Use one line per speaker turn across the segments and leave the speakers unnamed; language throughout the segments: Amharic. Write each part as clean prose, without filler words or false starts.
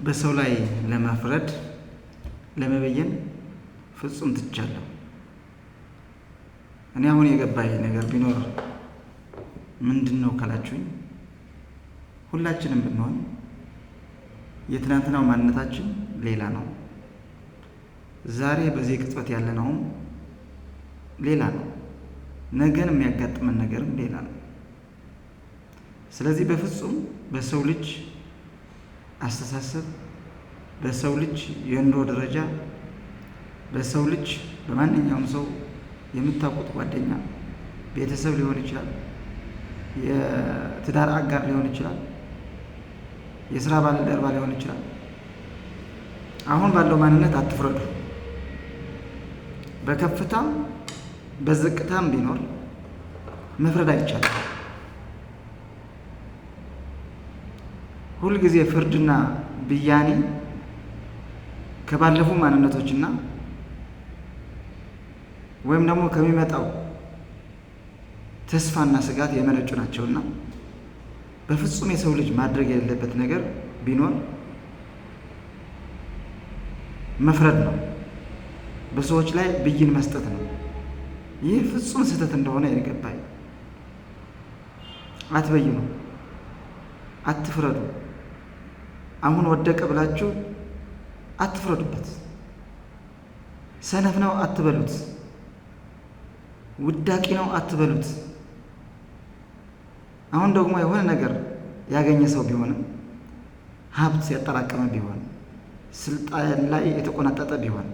በሰው ላይ ለመፍረድ ለመበየን ፍጹም ትቻለሁ። እኔ አሁን የገባኝ ነገር ቢኖር ምንድን ነው ካላችሁኝ፣ ሁላችንም ብንሆን የትናንትናው ማንነታችን ሌላ ነው። ዛሬ በዚህ ቅጽበት ያለነውም ሌላ ነው። ነገን የሚያጋጥመን ነገርም ሌላ ነው። ስለዚህ በፍጹም በሰው ልጅ አስተሳሰብ፣ በሰው ልጅ የኑሮ ደረጃ፣ በሰው ልጅ በማንኛውም ሰው የምታውቁት ጓደኛ፣ ቤተሰብ ሊሆን ይችላል፣ የትዳር አጋር ሊሆን ይችላል፣ የስራ ባልደረባ ሊሆን ይችላል። አሁን ባለው ማንነት አትፍረዱ። በከፍታም በዝቅታም ቢኖር መፍረድ አይቻልም። ሁልጊዜ ፍርድና ብያኔ ከባለፉ ማንነቶችና ወይም ደግሞ ከሚመጣው ተስፋና ስጋት የመነጩ ናቸውና በፍጹም የሰው ልጅ ማድረግ የሌለበት ነገር ቢኖር መፍረድ ነው። በሰዎች ላይ ብይን መስጠት ነው። ይህ ፍጹም ስህተት እንደሆነ ይገባኝ። አትበይኑ፣ አትፍረዱ። አሁን ወደቀ ብላችሁ አትፍረዱበት። ሰነፍ ነው አትበሉት። ውዳቂ ነው አትበሉት። አሁን ደግሞ የሆነ ነገር ያገኘ ሰው ቢሆንም ሀብት ያጠራቀመ ቢሆን ስልጣን ላይ የተቆናጠጠ ቢሆን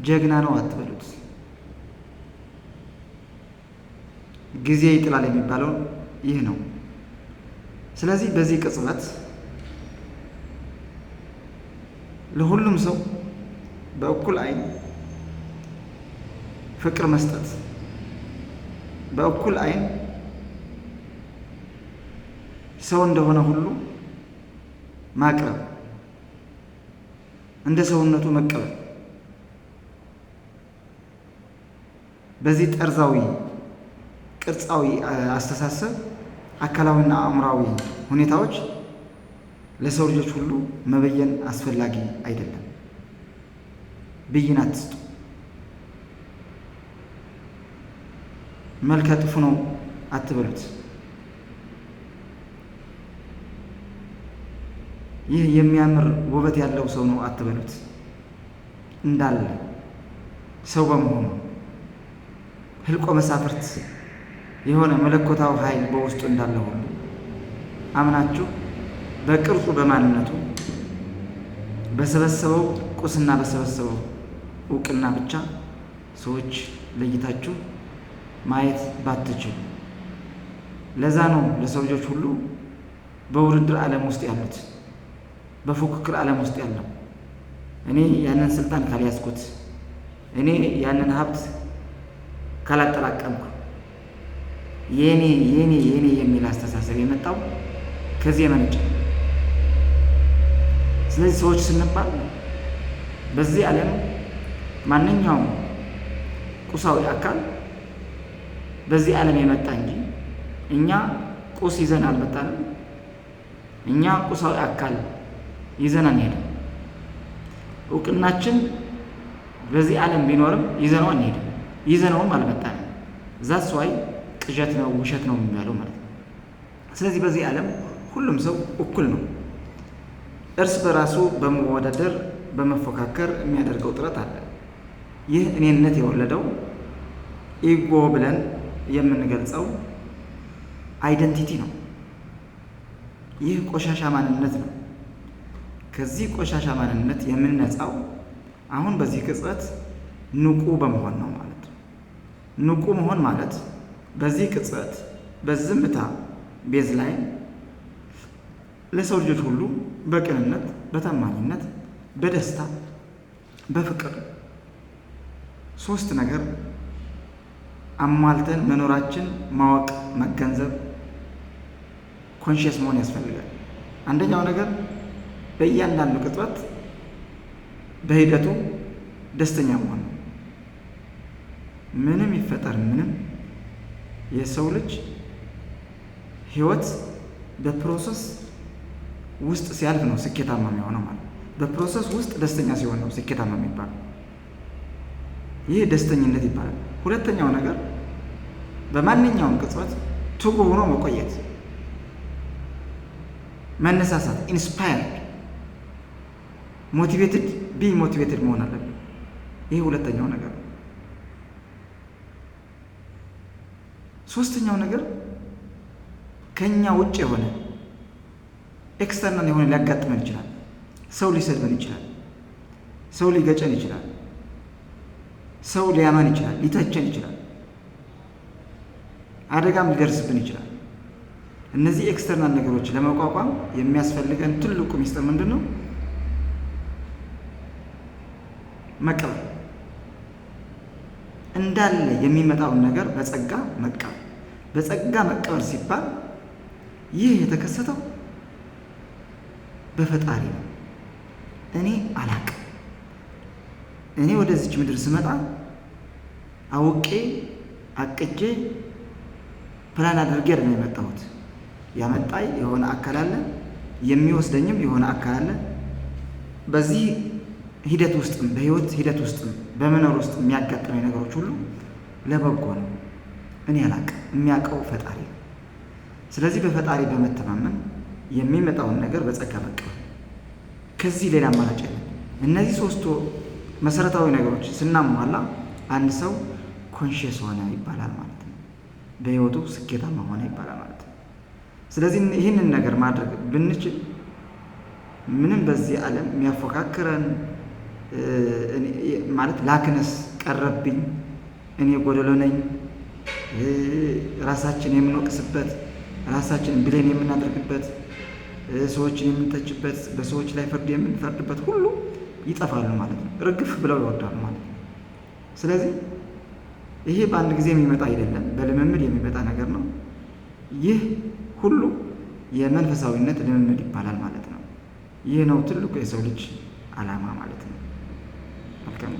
ጀግና ነው አትበሉት። ጊዜ ይጥላል የሚባለው ይህ ነው። ስለዚህ በዚህ ቅጽበት ለሁሉም ሰው በእኩል ዓይን ፍቅር መስጠት፣ በእኩል ዓይን ሰው እንደሆነ ሁሉ ማቅረብ፣ እንደ ሰውነቱ መቀበል፣ በዚህ ጠርዛዊ ቅርጻዊ አስተሳሰብ አካላዊና አእምሯዊ ሁኔታዎች ለሰው ልጆች ሁሉ መበየን አስፈላጊ አይደለም። ብይን አትስጡ። መልከ ጥፉ ነው አትበሉት። ይህ የሚያምር ውበት ያለው ሰው ነው አትበሉት። እንዳለ ሰው በመሆኑ ህልቆ መሳፍርት የሆነ መለኮታዊ ኃይል በውስጡ እንዳለ ሁሉ አምናችሁ በቅርጹ በማንነቱ በሰበሰበው ቁስና በሰበሰበው እውቅና ብቻ ሰዎች ለይታችሁ ማየት ባትችሉ። ለዛ ነው ለሰው ልጆች ሁሉ በውድድር ዓለም ውስጥ ያሉት፣ በፉክክር ዓለም ውስጥ ያለው እኔ ያንን ስልጣን ካልያዝኩት፣ እኔ ያንን ሀብት ካላጠራቀምኩ የኔ የኔ የኔ የሚል አስተሳሰብ የመጣው ከዚህ የመነጨ። ስለዚህ ሰዎች ስንባል በዚህ ዓለም ማንኛውም ቁሳዊ አካል በዚህ ዓለም የመጣ እንጂ እኛ ቁስ ይዘን አልመጣንም። እኛ ቁሳዊ አካል ይዘን አንሄድም። እውቅናችን በዚህ ዓለም ቢኖርም ይዘነው አንሄድም፣ ይዘነውም አልመጣንም። ዛት ሰዋይ ቅዠት ነው ውሸት ነው የሚባለው ማለት ነው። ስለዚህ በዚህ ዓለም ሁሉም ሰው እኩል ነው። እርስ በራሱ በመወዳደር በመፎካከር የሚያደርገው ጥረት አለ። ይህ እኔነት የወለደው ኢጎ ብለን የምንገልጸው አይደንቲቲ ነው። ይህ ቆሻሻ ማንነት ነው። ከዚህ ቆሻሻ ማንነት የምንነጻው አሁን በዚህ ቅጽበት ንቁ በመሆን ነው ማለት ነው። ንቁ መሆን ማለት በዚህ ቅጽበት በዝምታ ቤዝ ላይ ለሰው ልጆች ሁሉ በቅንነት፣ በታማኝነት፣ በደስታ፣ በፍቅር ሶስት ነገር አሟልተን መኖራችን ማወቅ፣ መገንዘብ፣ ኮንሽየስ መሆን ያስፈልጋል። አንደኛው ነገር በእያንዳንዱ ቅጽበት በሂደቱ ደስተኛ መሆን ነው። ምንም ይፈጠር ምንም የሰው ልጅ ህይወት በፕሮሰስ ውስጥ ሲያልፍ ነው ስኬታማ የሚሆነው ማለት ነው። በፕሮሰስ ውስጥ ደስተኛ ሲሆን ነው ስኬታማ የሚባለው። ይህ ደስተኝነት ይባላል። ሁለተኛው ነገር በማንኛውም ቅጽበት ትጉ ሆኖ መቆየት፣ መነሳሳት፣ ኢንስፓየርድ ሞቲቬትድ ሞቲቬትድ መሆን አለብን። ይህ ሁለተኛው ነገር ነው። ሶስተኛው ነገር ከኛ ውጭ የሆነ ኤክስተርናል የሆነ ሊያጋጥመን ይችላል። ሰው ሊሰድበን ይችላል። ሰው ሊገጨን ይችላል። ሰው ሊያማን ይችላል። ሊተቸን ይችላል። አደጋም ሊደርስብን ይችላል። እነዚህ ኤክስተርናል ነገሮች ለመቋቋም የሚያስፈልገን ትልቁ ሚስጥር ምንድን ነው? መቀበል። እንዳለ የሚመጣውን ነገር በጸጋ መቀበል። በጸጋ መቀበል ሲባል ይህ የተከሰተው በፈጣሪ ነው። እኔ አላቅም። እኔ ወደዚች ምድር ስመጣ አውቄ አቅጄ ፕላን አድርጌ ነው የመጣሁት። ያመጣኝ የሆነ አካል አለ፣ የሚወስደኝም የሆነ አካል አለ። በዚህ ሂደት ውስጥም በህይወት ሂደት ውስጥም በመኖር ውስጥ የሚያጋጥመኝ ነገሮች ሁሉ ለበጎ ነው። እኔ አላቅም፣ የሚያውቀው ፈጣሪ ነው። ስለዚህ በፈጣሪ በመተማመን የሚመጣውን ነገር በጸጋ መቀበል፣ ከዚህ ሌላ አማራጭ የለም። እነዚህ ሶስቱ መሰረታዊ ነገሮች ስናሟላ አንድ ሰው ኮንሽየስ ሆነ ይባላል ማለት ነው። በህይወቱ ስኬታማ ሆነ ይባላል ማለት ነው። ስለዚህ ይህንን ነገር ማድረግ ብንችል ምንም በዚህ ዓለም የሚያፎካክረን ማለት ላክነስ ቀረብኝ፣ እኔ ጎደሎ ነኝ፣ ራሳችን የምንወቅስበት፣ ራሳችንን ብሌን የምናደርግበት፣ ሰዎችን የምንተችበት፣ በሰዎች ላይ ፍርድ የምንፈርድበት ሁሉ ይጠፋሉ ማለት ነው። ርግፍ ብለው ይወርዳሉ ማለት ነው። ስለዚህ ይሄ በአንድ ጊዜ የሚመጣ አይደለም፣ በልምምድ የሚመጣ ነገር ነው። ይህ ሁሉ የመንፈሳዊነት ልምምድ ይባላል ማለት ነው። ይህ ነው ትልቁ የሰው ልጅ ዓላማ ማለት ነው። መልካም